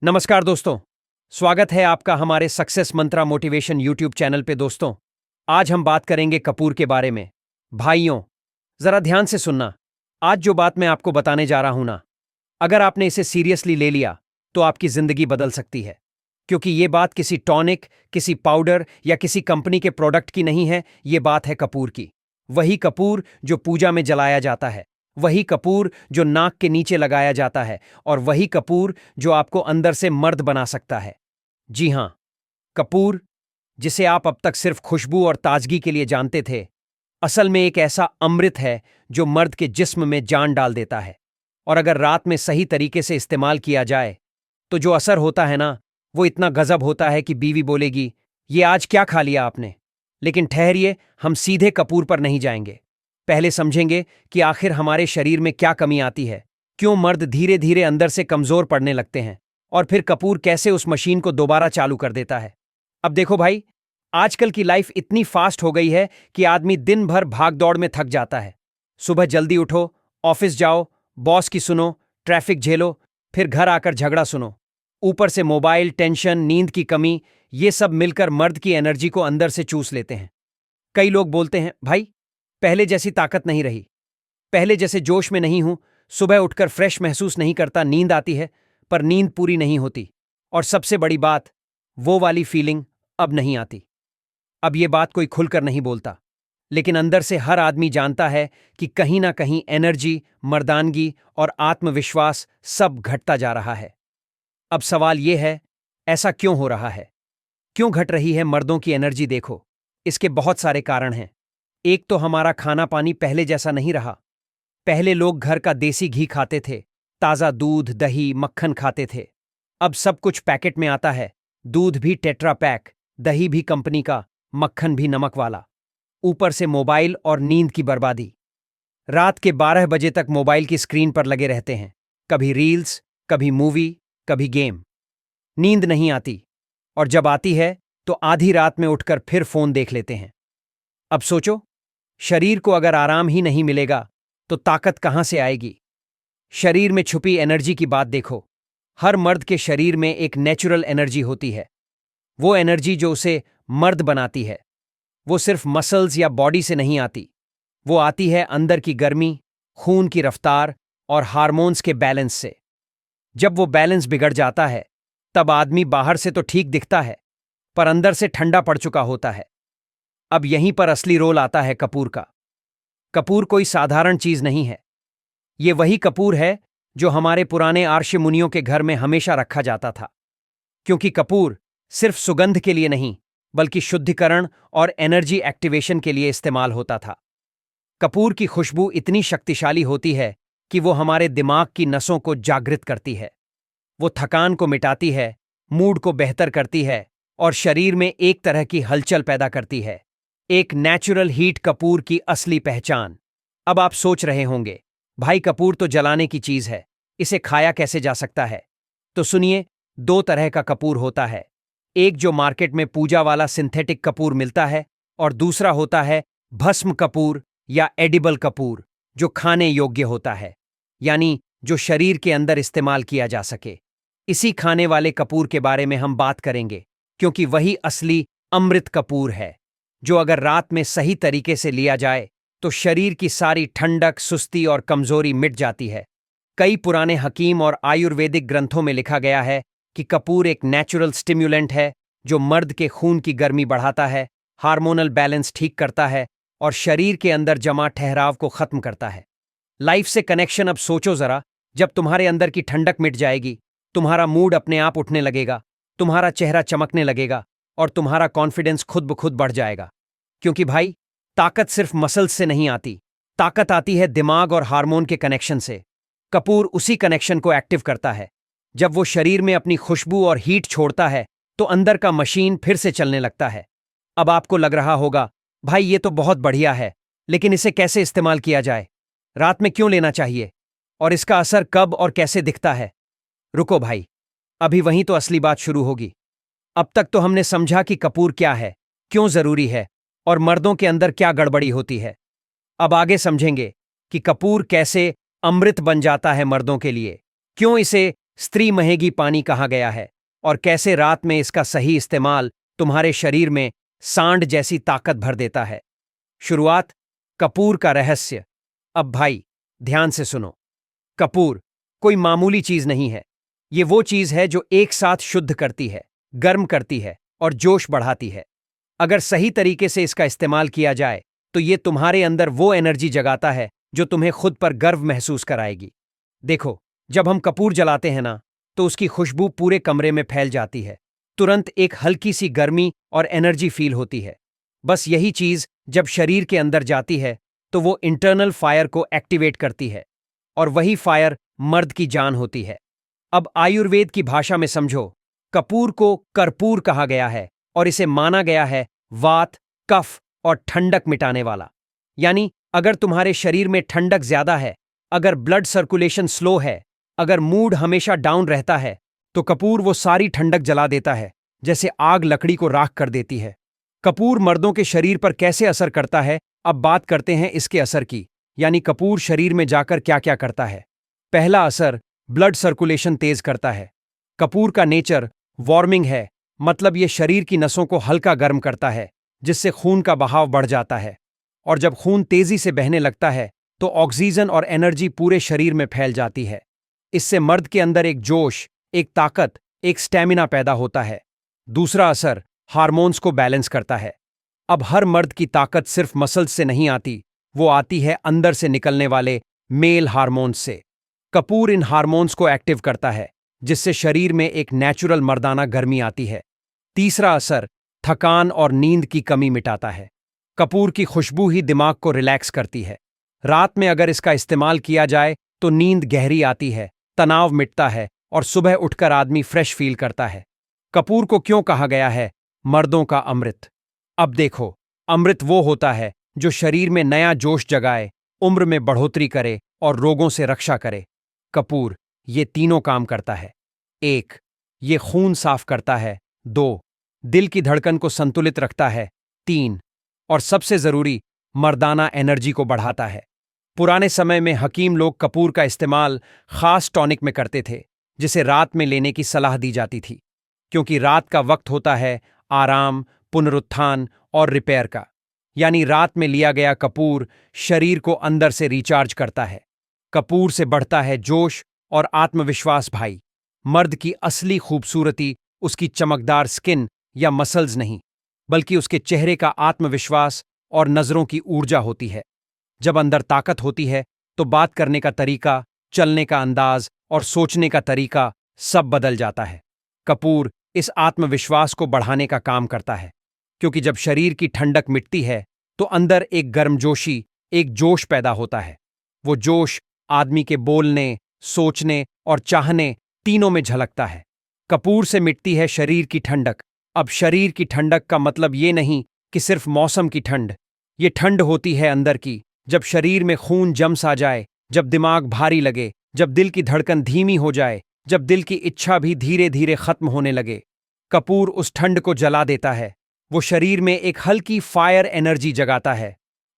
नमस्कार दोस्तों। स्वागत है आपका हमारे सक्सेस मंत्रा मोटिवेशन यूट्यूब चैनल पे। दोस्तों, आज हम बात करेंगे कपूर के बारे में। भाइयों, जरा ध्यान से सुनना। आज जो बात मैं आपको बताने जा रहा हूं ना, अगर आपने इसे सीरियसली ले लिया तो आपकी जिंदगी बदल सकती है। क्योंकि ये बात किसी टॉनिक, किसी पाउडर या किसी कंपनी के प्रोडक्ट की नहीं है। ये बात है कपूर की। वही कपूर जो पूजा में जलाया जाता है, वही कपूर जो नाक के नीचे लगाया जाता है, और वही कपूर जो आपको अंदर से मर्द बना सकता है। जी हां, कपूर, जिसे आप अब तक सिर्फ खुशबू और ताजगी के लिए जानते थे, असल में एक ऐसा अमृत है जो मर्द के जिस्म में जान डाल देता है। और अगर रात में सही तरीके से इस्तेमाल किया जाए तो जो असर होता है ना, वो इतना गजब होता है कि बीवी बोलेगी, ये आज क्या खा लिया आपने। लेकिन ठहरिए, हम सीधे कपूर पर नहीं जाएंगे। पहले समझेंगे कि आखिर हमारे शरीर में क्या कमी आती है, क्यों मर्द धीरे धीरे अंदर से कमजोर पड़ने लगते हैं, और फिर कपूर कैसे उस मशीन को दोबारा चालू कर देता है। अब देखो भाई, आजकल की लाइफ इतनी फास्ट हो गई है कि आदमी दिन भर भाग दौड़ में थक जाता है। सुबह जल्दी उठो, ऑफिस जाओ, बॉस की सुनो, ट्रैफिक झेलो, फिर घर आकर झगड़ा सुनो। ऊपर से मोबाइल, टेंशन, नींद की कमी, ये सब मिलकर मर्द की एनर्जी को अंदर से चूस लेते हैं। कई लोग बोलते हैं, भाई पहले जैसी ताकत नहीं रही, पहले जैसे जोश में नहीं हूं, सुबह उठकर फ्रेश महसूस नहीं करता, नींद आती है पर नींद पूरी नहीं होती, और सबसे बड़ी बात, वो वाली फीलिंग अब नहीं आती। अब ये बात कोई खुलकर नहीं बोलता, लेकिन अंदर से हर आदमी जानता है कि कहीं ना कहीं एनर्जी, मर्दानगी और आत्मविश्वास सब घटता जा रहा है। अब सवाल ये है, ऐसा क्यों हो रहा है? क्यों घट रही है मर्दों की एनर्जी? देखो, इसके बहुत सारे कारण हैं। एक तो हमारा खाना पानी पहले जैसा नहीं रहा। पहले लोग घर का देसी घी खाते थे, ताज़ा दूध, दही, मक्खन खाते थे। अब सब कुछ पैकेट में आता है, दूध भी टेट्रा पैक, दही भी कंपनी का, मक्खन भी नमक वाला। ऊपर से मोबाइल और नींद की बर्बादी। रात के 12 बजे तक मोबाइल की स्क्रीन पर लगे रहते हैं, कभी रील्स, कभी मूवी, कभी गेम। नींद नहीं आती, और जब आती है तो आधी रात में उठकर फिर फोन देख लेते हैं। अब सोचो, शरीर को अगर आराम ही नहीं मिलेगा तो ताकत कहां से आएगी? शरीर में छुपी एनर्जी की बात देखो। हर मर्द के शरीर में एक नेचुरल एनर्जी होती है। वो एनर्जी जो उसे मर्द बनाती है, वो सिर्फ मसल्स या बॉडी से नहीं आती। वो आती है अंदर की गर्मी, खून की रफ्तार और हार्मोन्स के बैलेंस से। जब वो बैलेंस बिगड़ जाता है, तब आदमी बाहर से तो ठीक दिखता है, पर अंदर से ठंडा पड़ चुका होता है। अब यहीं पर असली रोल आता है कपूर का। कपूर कोई साधारण चीज नहीं है। ये वही कपूर है जो हमारे पुराने आर्षि मुनियों के घर में हमेशा रखा जाता था। क्योंकि कपूर सिर्फ सुगंध के लिए नहीं, बल्कि शुद्धिकरण और एनर्जी एक्टिवेशन के लिए इस्तेमाल होता था। कपूर की खुशबू इतनी शक्तिशाली होती है कि वो हमारे दिमाग की नसों को जागृत करती है। वो थकान को मिटाती है, मूड को बेहतर करती है, और शरीर में एक तरह की हलचल पैदा करती है। एक नेचुरल हीट कपूर की असली पहचान। अब आप सोच रहे होंगे, भाई कपूर तो जलाने की चीज है, इसे खाया कैसे जा सकता है? तो सुनिए, दो तरह का कपूर होता है। एक जो मार्केट में पूजा वाला सिंथेटिक कपूर मिलता है, और दूसरा होता है भस्म कपूर या एडिबल कपूर, जो खाने योग्य होता है, यानी जो शरीर के अंदर इस्तेमाल किया जा सके। इसी खाने वाले कपूर के बारे में हम बात करेंगे, क्योंकि वही असली अमृत कपूर है, जो अगर रात में सही तरीके से लिया जाए तो शरीर की सारी ठंडक, सुस्ती और कमजोरी मिट जाती है। कई पुराने हकीम और आयुर्वेदिक ग्रंथों में लिखा गया है कि कपूर एक नेचुरल स्टिम्युलेंट है, जो मर्द के खून की गर्मी बढ़ाता है, हार्मोनल बैलेंस ठीक करता है, और शरीर के अंदर जमा ठहराव को खत्म करता है। लाइफ से कनेक्शन। अब सोचो जरा, जब तुम्हारे अंदर की ठंडक मिट जाएगी, तुम्हारा मूड अपने आप उठने लगेगा, तुम्हारा चेहरा चमकने लगेगा, और तुम्हारा कॉन्फिडेंस खुद ब खुद बढ़ जाएगा। क्योंकि भाई, ताकत सिर्फ मसल्स से नहीं आती, ताकत आती है दिमाग और हार्मोन के कनेक्शन से। कपूर उसी कनेक्शन को एक्टिव करता है। जब वो शरीर में अपनी खुशबू और हीट छोड़ता है तो अंदर का मशीन फिर से चलने लगता है। अब आपको लग रहा होगा, भाई ये तो बहुत बढ़िया है, लेकिन इसे कैसे इस्तेमाल किया जाए? रात में क्यों लेना चाहिए? और इसका असर कब और कैसे दिखता है? रुको भाई, अभी वहीं तो असली बात शुरू होगी। अब तक तो हमने समझा कि कपूर क्या है, क्यों जरूरी है, और मर्दों के अंदर क्या गड़बड़ी होती है। अब आगे समझेंगे कि कपूर कैसे अमृत बन जाता है मर्दों के लिए, क्यों इसे स्त्री महेगी पानी कहा गया है और कैसे रात में इसका सही इस्तेमाल तुम्हारे शरीर में सांड जैसी ताकत भर देता है। शुरुआत, कपूर का रहस्य। अब भाई ध्यान से सुनो। कपूर कोई मामूली चीज नहीं है। ये वो चीज है जो एक साथ शुद्ध करती है, गर्म करती है और जोश बढ़ाती है। अगर सही तरीके से इसका इस्तेमाल किया जाए तो ये तुम्हारे अंदर वो एनर्जी जगाता है जो तुम्हें खुद पर गर्व महसूस कराएगी। देखो, जब हम कपूर जलाते हैं ना, तो उसकी खुशबू पूरे कमरे में फैल जाती है। तुरंत एक हल्की सी गर्मी और एनर्जी फील होती है। बस यही चीज जब शरीर के अंदर जाती है तो वो इंटरनल फायर को एक्टिवेट करती है और वही फायर मर्द की जान होती है। अब आयुर्वेद की भाषा में समझो, कपूर को कर्पूर कहा गया है और इसे माना गया है वात, कफ और ठंडक मिटाने वाला। यानी अगर तुम्हारे शरीर में ठंडक ज्यादा है, अगर ब्लड सर्कुलेशन स्लो है, अगर मूड हमेशा डाउन रहता है, तो कपूर वो सारी ठंडक जला देता है, जैसे आग लकड़ी को राख कर देती है। कपूर मर्दों के शरीर पर कैसे असर करता है, अब बात करते हैं इसके असर की। यानी कपूर शरीर में जाकर क्या क्या करता है। पहला असर, ब्लड सर्कुलेशन तेज करता है। कपूर का नेचर वार्मिंग है, मतलब ये शरीर की नसों को हल्का गर्म करता है, जिससे खून का बहाव बढ़ जाता है। और जब खून तेजी से बहने लगता है तो ऑक्सीजन और एनर्जी पूरे शरीर में फैल जाती है। इससे मर्द के अंदर एक जोश, एक ताकत, एक स्टैमिना पैदा होता है। दूसरा असर, हार्मोन्स को बैलेंस करता है। अब हर मर्द की ताकत सिर्फ मसल्स से नहीं आती, वो आती है अंदर से निकलने वाले मेल हार्मोन्स से। कपूर इन हार्मोन्स को एक्टिव करता है, जिससे शरीर में एक नेचुरल मर्दाना गर्मी आती है। तीसरा असर, थकान और नींद की कमी मिटाता है। कपूर की खुशबू ही दिमाग को रिलैक्स करती है। रात में अगर इसका इस्तेमाल किया जाए तो नींद गहरी आती है, तनाव मिटता है और सुबह उठकर आदमी फ्रेश फील करता है। कपूर को क्यों कहा गया है मर्दों का अमृत? अब देखो, अमृत वो होता है जो शरीर में नया जोश जगाए, उम्र में बढ़ोतरी करे और रोगों से रक्षा करे। कपूर ये तीनों काम करता है। 1. ये खून साफ करता है। 2. दिल की धड़कन को संतुलित रखता है। 3. और सबसे जरूरी, मर्दाना एनर्जी को बढ़ाता है। पुराने समय में हकीम लोग कपूर का इस्तेमाल खास टॉनिक में करते थे, जिसे रात में लेने की सलाह दी जाती थी, क्योंकि रात का वक्त होता है आराम, पुनरुत्थान और रिपेयर का। यानी रात में लिया गया कपूर शरीर को अंदर से रिचार्ज करता है। कपूर से बढ़ता है जोश और आत्मविश्वास। भाई, मर्द की असली खूबसूरती उसकी चमकदार स्किन या मसल्स नहीं, बल्कि उसके चेहरे का आत्मविश्वास और नजरों की ऊर्जा होती है। जब अंदर ताकत होती है तो बात करने का तरीका, चलने का अंदाज और सोचने का तरीका सब बदल जाता है। कपूर इस आत्मविश्वास को बढ़ाने का काम करता है, क्योंकि जब शरीर की ठंडक मिटती है तो अंदर एक गर्मजोशी, एक जोश पैदा होता है। वो जोश आदमी के बोलने, सोचने और चाहने तीनों में झलकता है। कपूर से मिटती है शरीर की ठंडक। अब शरीर की ठंडक का मतलब ये नहीं कि सिर्फ मौसम की ठंड। ये ठंड होती है अंदर की, जब शरीर में खून जम सा जाए, जब दिमाग भारी लगे, जब दिल की धड़कन धीमी हो जाए, जब दिल की इच्छा भी धीरे धीरे खत्म होने लगे। कपूर उस ठंड को जला देता है। वो शरीर में एक हल्की फायर एनर्जी जगाता है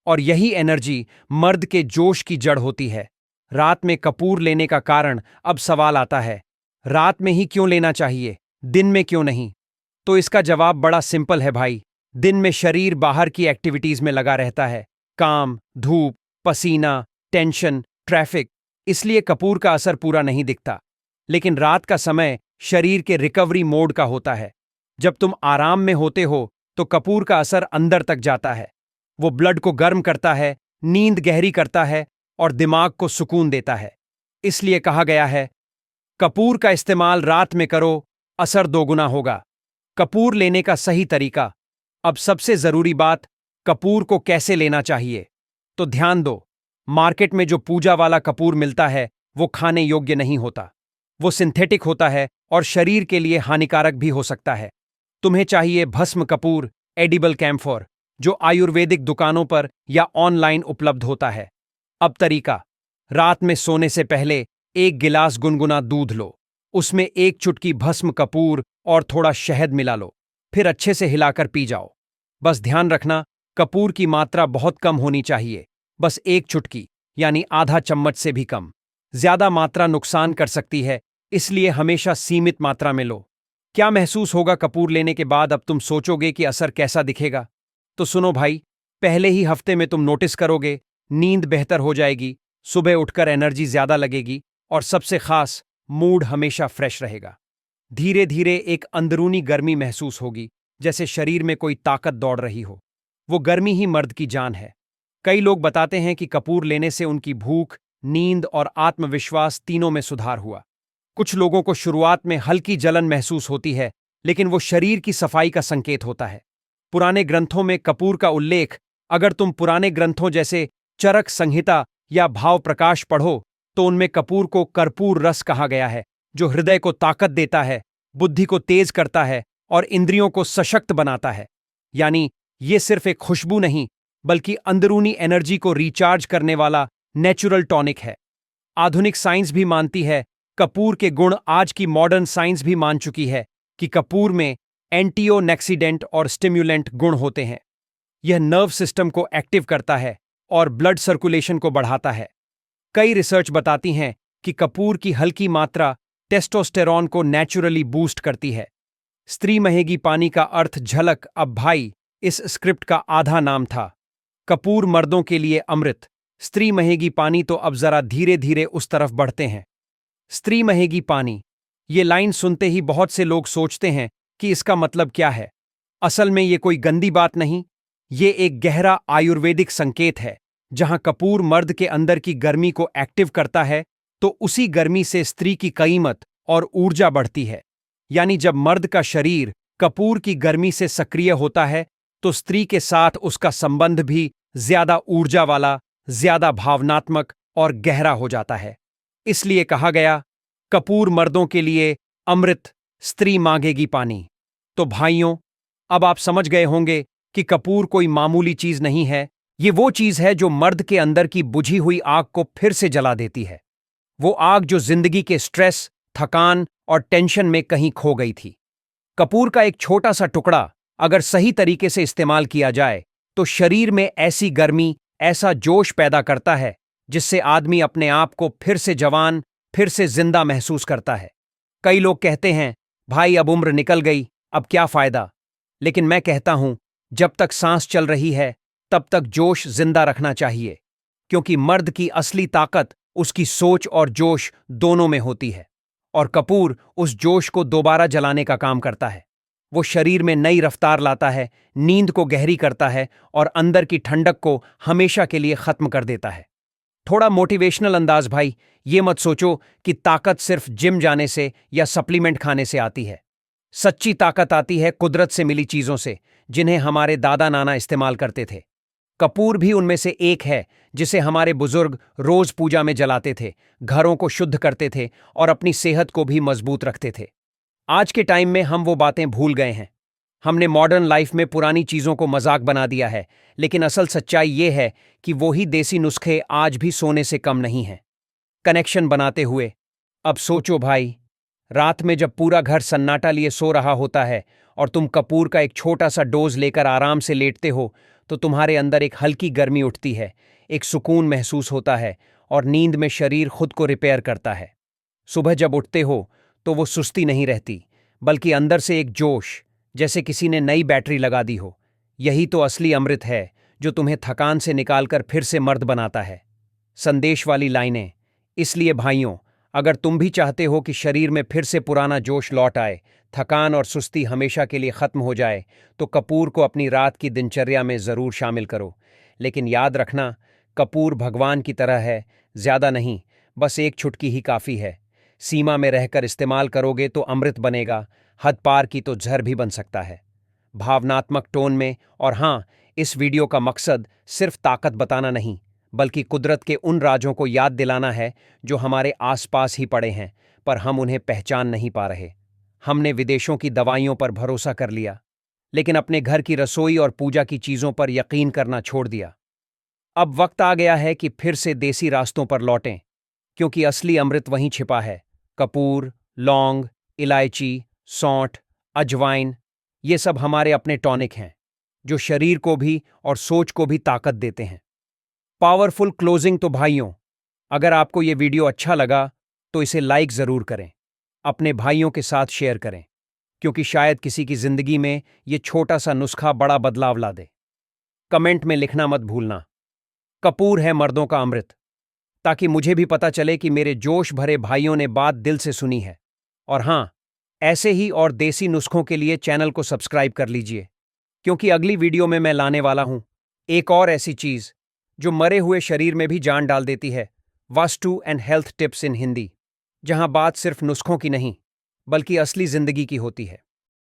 और यही एनर्जी मर्द के जोश की जड़ होती है। रात में कपूर लेने का कारण, अब सवाल आता है, रात में ही क्यों लेना चाहिए, दिन में क्यों नहीं? तो इसका जवाब बड़ा सिंपल है भाई। दिन में शरीर बाहर की एक्टिविटीज में लगा रहता है, काम, धूप, पसीना, टेंशन, ट्रैफिक, इसलिए कपूर का असर पूरा नहीं दिखता। लेकिन रात का समय शरीर के रिकवरी मोड का होता है। जब तुम आराम में होते हो तो कपूर का असर अंदर तक जाता है। वो ब्लड को गर्म करता है, नींद गहरी करता है और दिमाग को सुकून देता है। इसलिए कहा गया है, कपूर का इस्तेमाल रात में करो, असर दोगुना होगा। कपूर लेने का सही तरीका। अब सबसे जरूरी बात, कपूर को कैसे लेना चाहिए? तो ध्यान दो, मार्केट में जो पूजा वाला कपूर मिलता है वो खाने योग्य नहीं होता। वो सिंथेटिक होता है और शरीर के लिए हानिकारक भी हो सकता है। तुम्हें चाहिए भस्म कपूर, एडिबल कैम्फोर, जो आयुर्वेदिक दुकानों पर या ऑनलाइन उपलब्ध होता है। अब तरीका, रात में सोने से पहले 1 गिलास गुनगुना दूध लो, उसमें 1 चुटकी भस्म कपूर और थोड़ा शहद मिला लो, फिर अच्छे से हिलाकर पी जाओ। बस ध्यान रखना, कपूर की मात्रा बहुत कम होनी चाहिए, बस 1 चुटकी, यानी आधा चम्मच से भी कम। ज्यादा मात्रा नुकसान कर सकती है, इसलिए हमेशा सीमित मात्रा में लो। क्या महसूस होगा कपूर लेने के बाद? अब तुम सोचोगे कि असर कैसा दिखेगा। तो सुनो भाई, पहले ही हफ्ते में तुम नोटिस करोगे, नींद बेहतर हो जाएगी, सुबह उठकर एनर्जी ज्यादा लगेगी और सबसे खास, मूड हमेशा फ्रेश रहेगा। धीरे धीरे एक अंदरूनी गर्मी महसूस होगी, जैसे शरीर में कोई ताकत दौड़ रही हो। वो गर्मी ही मर्द की जान है। कई लोग बताते हैं कि कपूर लेने से उनकी भूख, नींद और आत्मविश्वास तीनों में सुधार हुआ। कुछ लोगों को शुरुआत में हल्की जलन महसूस होती है, लेकिन वो शरीर की सफाई का संकेत होता है। पुराने ग्रंथों में कपूर का उल्लेख, अगर तुम पुराने ग्रंथों जैसे चरक संहिता या भाव प्रकाश पढ़ो, तो उनमें कपूर को कर्पूर रस कहा गया है, जो हृदय को ताकत देता है, बुद्धि को तेज करता है और इंद्रियों को सशक्त बनाता है। यानी ये सिर्फ एक खुशबू नहीं, बल्कि अंदरूनी एनर्जी को रिचार्ज करने वाला नेचुरल टॉनिक है। आधुनिक साइंस भी मानती है, कपूर के गुण आज की मॉडर्न साइंस भी मान चुकी है कि कपूर में एंटीओनेक्सीडेंट और स्टिम्युलेंट गुण होते हैं। यह नर्व सिस्टम को एक्टिव करता है और ब्लड सर्कुलेशन को बढ़ाता है। कई रिसर्च बताती हैं कि कपूर की हल्की मात्रा टेस्टोस्टेरॉन को नेचुरली बूस्ट करती है। स्त्री महेगी पानी का अर्थ झलक अब भाई इस स्क्रिप्ट का आधा नाम था। कपूर मर्दों के लिए अमृत, स्त्री महेगी पानी तो अब जरा धीरे धीरे उस तरफ बढ़ते हैं। स्त्री महेगी पानी, ये लाइन सुनते ही बहुत से लोग सोचते हैं कि इसका मतलब क्या है। असल में ये कोई गंदी बात नहीं, ये एक गहरा आयुर्वेदिक संकेत है। जहां कपूर मर्द के अंदर की गर्मी को एक्टिव करता है, तो उसी गर्मी से स्त्री की कीमत और ऊर्जा बढ़ती है। यानी जब मर्द का शरीर कपूर की गर्मी से सक्रिय होता है, तो स्त्री के साथ उसका संबंध भी ज्यादा ऊर्जा वाला, ज्यादा भावनात्मक और गहरा हो जाता है। इसलिए कहा गया, कपूर मर्दों के लिए अमृत, स्त्री मांगेगी पानी। तो भाइयों, अब आप समझ गए होंगे कि कपूर कोई मामूली चीज नहीं है। ये वो चीज है जो मर्द के अंदर की बुझी हुई आग को फिर से जला देती है। वो आग जो जिंदगी के स्ट्रेस, थकान और टेंशन में कहीं खो गई थी। कपूर का एक छोटा सा टुकड़ा अगर सही तरीके से इस्तेमाल किया जाए, तो शरीर में ऐसी गर्मी, ऐसा जोश पैदा करता है, जिससे आदमी अपने आप को फिर से जवान, फिर से जिंदा महसूस करता है। कई लोग कहते हैं, भाई अब उम्र निकल गई, अब क्या फायदा। लेकिन मैं कहता हूं, जब तक सांस चल रही है, तब तक जोश जिंदा रखना चाहिए। क्योंकि मर्द की असली ताकत उसकी सोच और जोश दोनों में होती है। और कपूर उस जोश को दोबारा जलाने का काम करता है। वो शरीर में नई रफ्तार लाता है, नींद को गहरी करता है और अंदर की ठंडक को हमेशा के लिए खत्म कर देता है। थोड़ा मोटिवेशनल अंदाज भाई, ये मत सोचो कि ताकत सिर्फ जिम जाने से या सप्लीमेंट खाने से आती है। सच्ची ताकत आती है कुदरत से मिली चीजों से, जिन्हें हमारे दादा नाना इस्तेमाल करते थे। कपूर भी उनमें से एक है, जिसे हमारे बुजुर्ग रोज पूजा में जलाते थे, घरों को शुद्ध करते थे और अपनी सेहत को भी मजबूत रखते थे। आज के टाइम में हम वो बातें भूल गए हैं। हमने मॉडर्न लाइफ में पुरानी चीजों को मजाक बना दिया है, लेकिन असल सच्चाई ये है कि वही देसी नुस्खे आज भी सोने से कम नहीं हैं। कनेक्शन बनाते हुए, अब सोचो भाई, रात में जब पूरा घर सन्नाटा लिए सो रहा होता है और तुम कपूर का एक छोटा सा डोज लेकर आराम से लेटते हो, तो तुम्हारे अंदर एक हल्की गर्मी उठती है, एक सुकून महसूस होता है और नींद में शरीर खुद को रिपेयर करता है। सुबह जब उठते हो तो वो सुस्ती नहीं रहती, बल्कि अंदर से एक जोश, जैसे किसी ने नई बैटरी लगा दी हो। यही तो असली अमृत है, जो तुम्हें थकान से निकालकर फिर से मर्द बनाता है। संदेश वाली लाइनें। इसलिए भाइयों, अगर तुम भी चाहते हो कि शरीर में फिर से पुराना जोश लौट आए, थकान और सुस्ती हमेशा के लिए खत्म हो जाए, तो कपूर को अपनी रात की दिनचर्या में जरूर शामिल करो। लेकिन याद रखना, कपूर भगवान की तरह है, ज्यादा नहीं, बस एक चुटकी ही काफी है। सीमा में रहकर इस्तेमाल करोगे तो अमृत बनेगा, हद पार की तो जहर भी बन सकता है। भावनात्मक टोन में। और हाँ, इस वीडियो का मकसद सिर्फ ताकत बताना नहीं, बल्कि कुदरत के उन राजों को याद दिलाना है जो हमारे आसपास ही पड़े हैं, पर हम उन्हें पहचान नहीं पा रहे। हमने विदेशों की दवाइयों पर भरोसा कर लिया, लेकिन अपने घर की रसोई और पूजा की चीजों पर यकीन करना छोड़ दिया। अब वक्त आ गया है कि फिर से देसी रास्तों पर लौटें, क्योंकि असली अमृत वहीं छिपा है। कपूर, लौंग, इलायची, सौंठ, अजवाइन, ये सब हमारे अपने टॉनिक हैं, जो शरीर को भी और सोच को भी ताकत देते हैं। Powerful closing. तो भाइयों, अगर आपको ये वीडियो अच्छा लगा तो इसे लाइक जरूर करें। अपने भाइयों के साथ शेयर करें, क्योंकि शायद किसी की जिंदगी में ये छोटा सा नुस्खा बड़ा बदलाव ला दे। कमेंट में लिखना मत भूलना, कपूर है मर्दों का अमृत, ताकि मुझे भी पता चले कि मेरे जोश भरे भाइयों ने बात दिल से सुनी है। और हाँ, ऐसे ही और देसी नुस्खों के लिए चैनल को सब्सक्राइब कर लीजिए, क्योंकि अगली वीडियो में मैं लाने वाला हूं एक और ऐसी चीज जो मरे हुए शरीर में भी जान डाल देती है। वास्तु एंड हेल्थ टिप्स इन हिंदी, जहां बात सिर्फ नुस्खों की नहीं, बल्कि असली जिंदगी की होती है।